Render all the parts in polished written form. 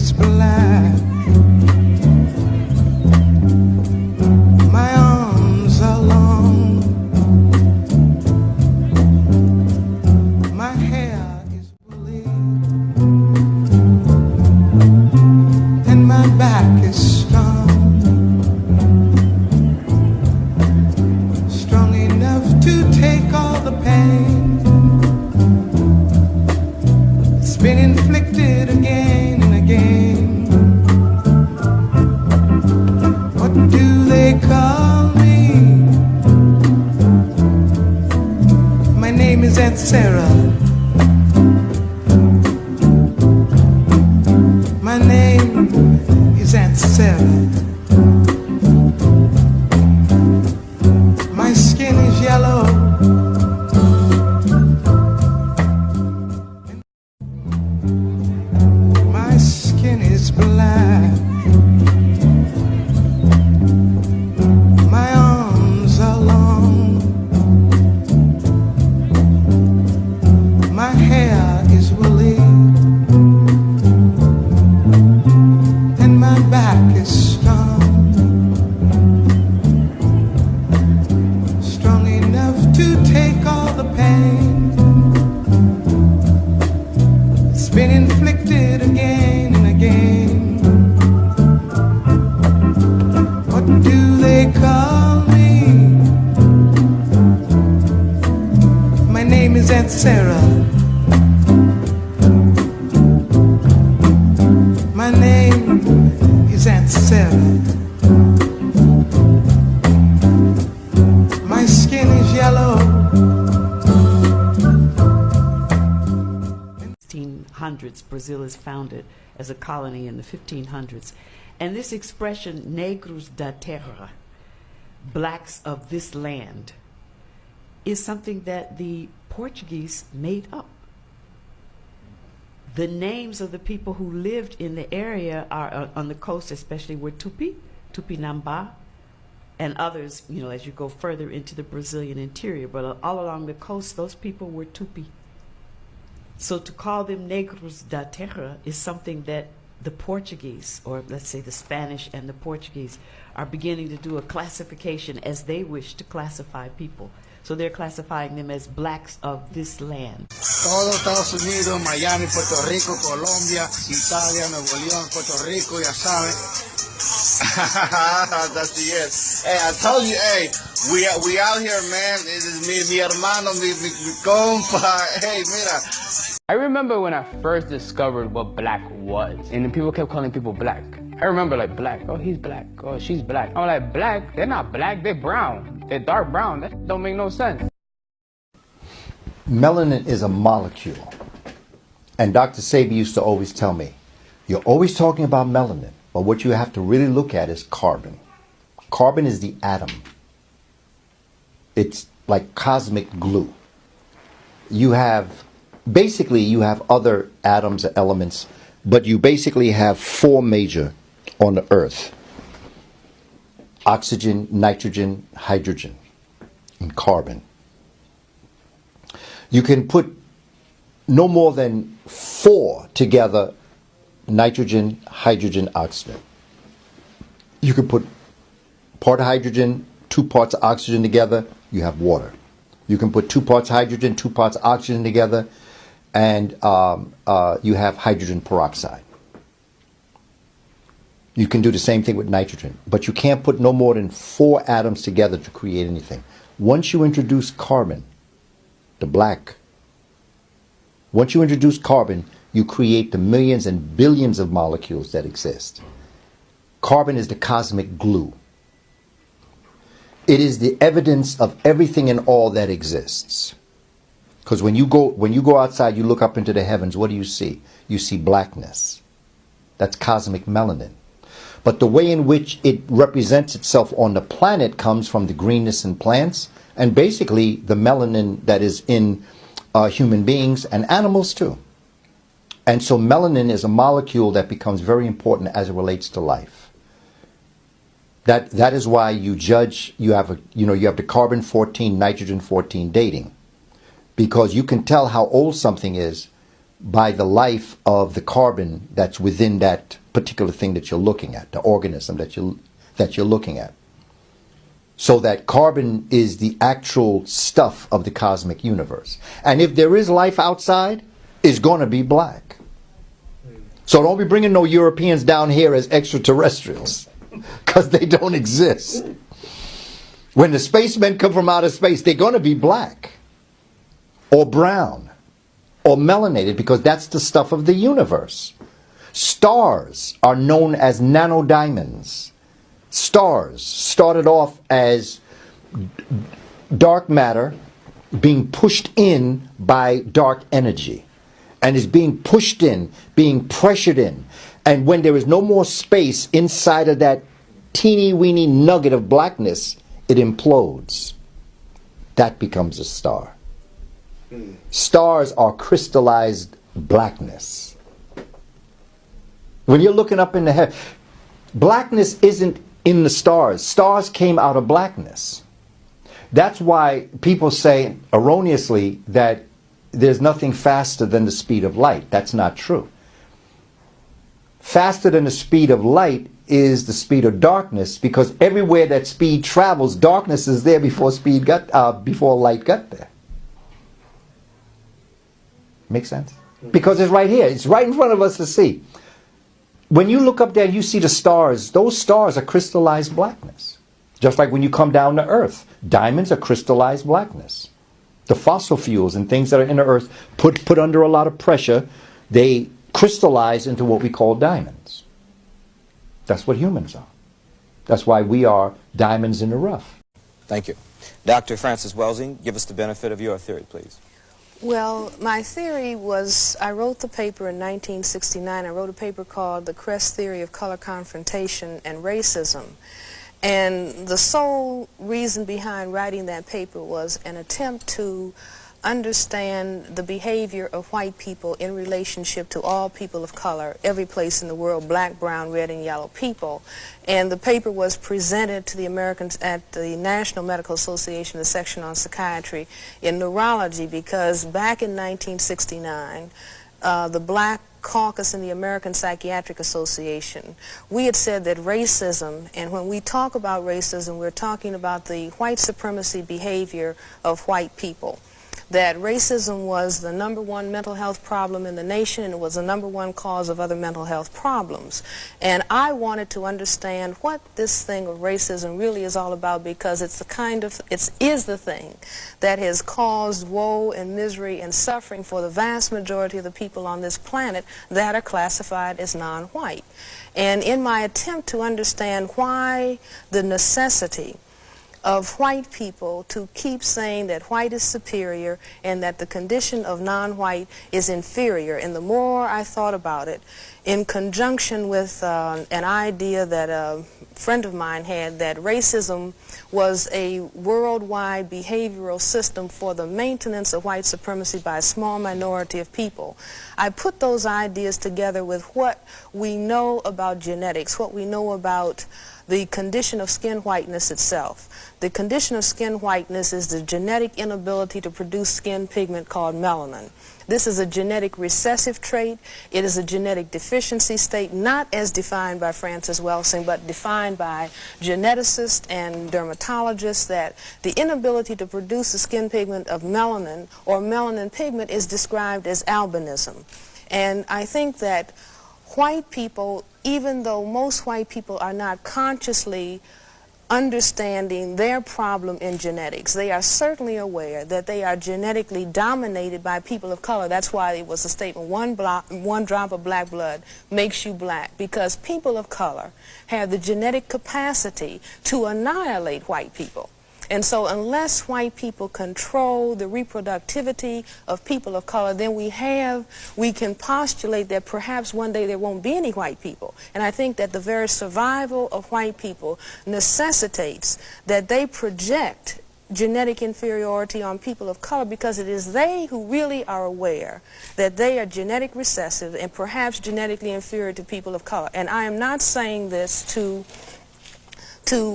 is black. My arms are long. My hair is woolly. And my back is strong. Strong enough to take all the pain. It's been inflicted again and again. What do they call me? My name is Aunt Sarah. My name is Aunt Sarah. My skin is yellow. My skin is black. My arms are long. My hair is woolly. And my back is strong. Strong enough to take all the pain. It's been inflicted again and again. What do they call me? My name is Aunt Sarah. My name is Aunt Sarah. My skin is yellow. 1500s, Brazil is founded as a colony in the 1500s. And this expression, negros da terra, blacks of this land, is something that the Portuguese made up. The names of the people who lived in the area are on the coast, especially were Tupi, Tupinamba, and others, you know, as you go further into the Brazilian interior. But all along the coast, those people were Tupi. So to call them negros da terra is something that the Portuguese, or let's say the Spanish and the Portuguese, are beginning to do a classification as they wish to classify people. So they're classifying them as blacks of this land. Todo Estados Unidos, Miami, Puerto Rico, Colombia, Italia, Nuevo León, Puerto Rico, ya sabe. That's the end. Hey, I told you, hey, we out here, man. It is mi hermano, mi compa. Hey, mira. I remember when I first discovered what black was, and then people kept calling people black. I remember like black, oh he's black, oh she's black. I'm like, black? They're not black, they're brown. They're dark brown, that don't make no sense. Melanin is a molecule. And Dr. Sebi used to always tell me, you're always talking about melanin, but what you have to really look at is carbon. Carbon is the atom. It's like cosmic glue. You have other atoms or elements, but you basically have four major on the earth: oxygen, nitrogen, hydrogen, and carbon. You can put no more than four together: nitrogen, hydrogen, oxygen. You can put part hydrogen, 2 parts oxygen together, you have water. You can put 2 parts hydrogen, 2 parts oxygen together, and you have hydrogen peroxide. You can do the same thing with nitrogen, but you can't put no more than 4 atoms together to create anything. Once you introduce carbon, the black, once you introduce carbon, you create the millions and billions of molecules that exist. Carbon is the cosmic glue. It is the evidence of everything and all that exists. Because when you go outside, you look up into the heavens, what do you see? You see blackness. That's cosmic melanin. But the way in which it represents itself on the planet comes from the greenness in plants, and basically the melanin that is in human beings and animals too. And so melanin is a molecule that becomes very important as it relates to life. That is why you have the carbon-14, nitrogen-14 dating. Because you can tell how old something is by the life of the carbon that's within that particular thing that you're looking at, the organism that you're looking at. So that carbon is the actual stuff of the cosmic universe. And if there is life outside, it's going to be black. So don't be bringing no Europeans down here as extraterrestrials, because they don't exist. When the spacemen come from outer space, they're going to be black or brown or melanated, because that's the stuff of the universe. Stars are known as nanodiamonds. Stars started off as dark matter being pushed in by dark energy, and is being pushed in, being pressured in. And when there is no more space inside of that teeny weeny nugget of blackness, it implodes. That becomes a star. Stars are crystallized blackness. When you're looking up in the heaven, blackness isn't in the stars. Stars came out of blackness. That's why people say erroneously that there's nothing faster than the speed of light. That's not true. Faster than the speed of light is the speed of darkness, because everywhere that speed travels, darkness is there before before light got there. Make sense? Because it's right here. It's right in front of us to see. When you look up there and you see the stars, those stars are crystallized blackness. Just like when you come down to Earth, diamonds are crystallized blackness. The fossil fuels and things that are in the Earth put under a lot of pressure, they crystallize into what we call diamonds. That's what humans are. That's why we are diamonds in the rough. Thank you. Dr. Frances Welsing, give us the benefit of your theory, please. Well, my theory was, I wrote the paper in 1969. I wrote a paper called The Crest Theory of Color Confrontation and Racism. And the sole reason behind writing that paper was an attempt to understand the behavior of white people in relationship to all people of color, every place in the world, black, brown, red, and yellow people. And the paper was presented to the Americans at the National Medical Association, the section on psychiatry in neurology, because back in 1969, the Black Caucus in the American Psychiatric Association, we had said that racism, and when we talk about racism, we're talking about the white supremacy behavior of white people. That racism was the #1 mental health problem in the nation, and it was the #1 cause of other mental health problems. And I wanted to understand what this thing of racism really is all about, because it's the thing that has caused woe and misery and suffering for the vast majority of the people on this planet that are classified as non-white. And in my attempt to understand why the necessity of white people to keep saying that white is superior and that the condition of non-white is inferior, and the more I thought about it, in conjunction with an idea that a friend of mine had, that racism was a worldwide behavioral system for the maintenance of white supremacy by a small minority of people, I put those ideas together with what we know about genetics, what we know about the condition of skin whiteness itself. The condition of skin whiteness is the genetic inability to produce skin pigment called melanin. This is a genetic recessive trait. It is a genetic deficiency state, not as defined by Frances Welsing, but defined by geneticists and dermatologists, that the inability to produce the skin pigment of melanin or melanin pigment is described as albinism. And I think that white people, even though most white people are not consciously understanding their problem in genetics, they are certainly aware that they are genetically dominated by people of color. That's why it was a statement, one drop of black blood makes you black, because people of color have the genetic capacity to annihilate white people. And so unless white people control the reproductivity of people of color, then we can postulate that perhaps one day there won't be any white people. And I think that the very survival of white people necessitates that they project genetic inferiority on people of color, because it is they who really are aware that they are genetic recessive and perhaps genetically inferior to people of color. And I am not saying this to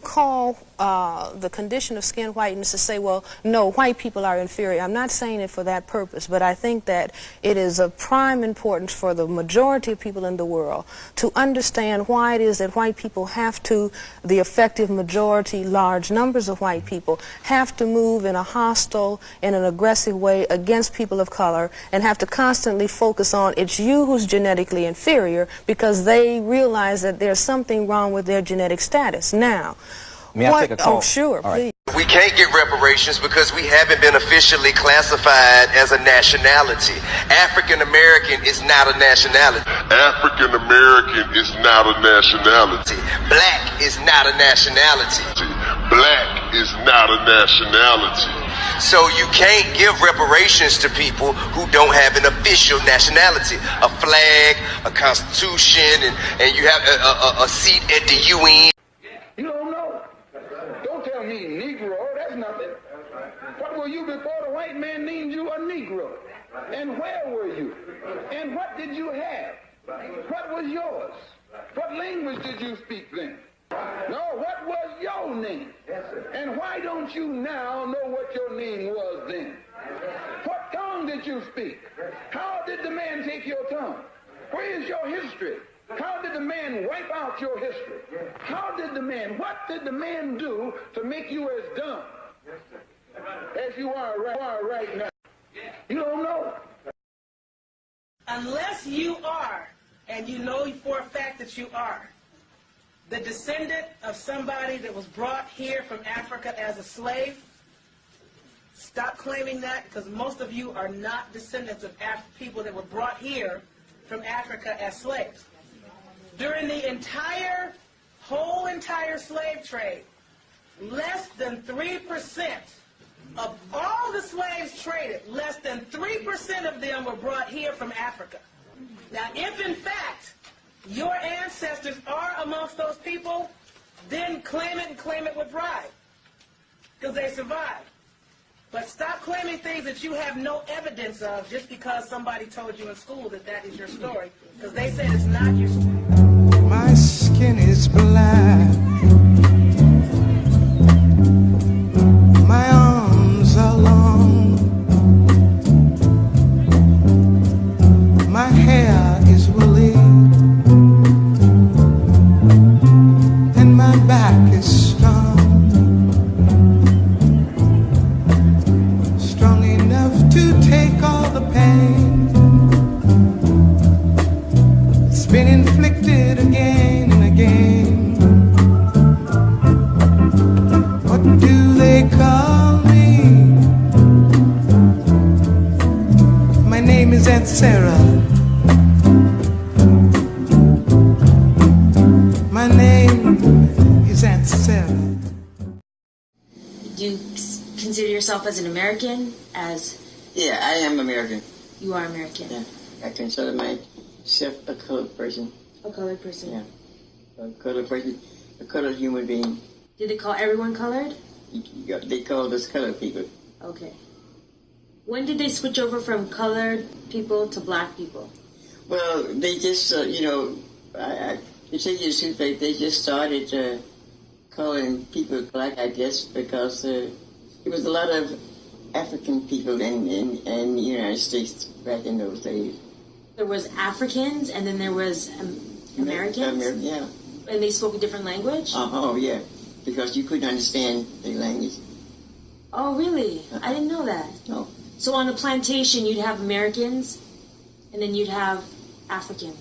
call the condition of skin whiteness to say, well, no, white people are inferior. I'm not saying it for that purpose, but I think that it is of prime importance for the majority of people in the world to understand why it is that white people have to, the effective majority, large numbers of white people, have to move in a hostile, in an aggressive way against people of color, and have to constantly focus on it's you who's genetically inferior, because they realize that there's something wrong with their genetic status. Now, May I take a call? Oh, sure, please. We can't get reparations because we haven't been officially classified as a nationality. African American is not a nationality. African American is not a nationality. Black is not a nationality. Black is not a nationality. So you can't give reparations to people who don't have an official nationality, a flag, a constitution, and you have a seat at the UN. You don't know. Don't tell me Negro, that's nothing. What were you before the white man named you a Negro? And where were you? And what did you have? What was yours? What language did you speak then? No, what was your name? And why don't you now know what your name was then? What tongue did you speak? How did the man take your tongue? Where is your history? How did the man wipe out your history? What did the man do to make you as dumb as you are right now? You don't know. Unless you are, and you know for a fact that you are, the descendant of somebody that was brought here from Africa as a slave, stop claiming that, because most of you are not descendants of people that were brought here from Africa as slaves. During the whole entire slave trade, less than 3% of all the slaves traded, less than 3% of them were brought here from Africa. Now, if in fact your ancestors are amongst those people, then claim it and claim it with pride, because they survived. But stop claiming things that you have no evidence of just because somebody told you in school that that is your story, because they said it's not your story. My skin is black. My arms are long. My hair is woolly. And my back is strong. Strong enough to take all the pain. It's been inflicted again and again. What do they call me? My name is Aunt Sarah. My name is Aunt Sarah. Do you consider yourself as an American? Yeah, I am American. You are American? Yeah, I consider myself a colored person. A colored person? Yeah, a colored person, a colored human being. Did they call everyone colored? They called us colored people. Okay. When did they switch over from colored people to black people? Well, they just, to tell you the truth, they just started calling people black, I guess, because there was a lot of African people in the United States back in those days. There was Africans, and then there was Americans? Yeah. And they spoke a different language? Oh, yeah, because you couldn't understand the language. Oh, really? I didn't know that. No. So on a plantation, you'd have Americans, and then you'd have Africans.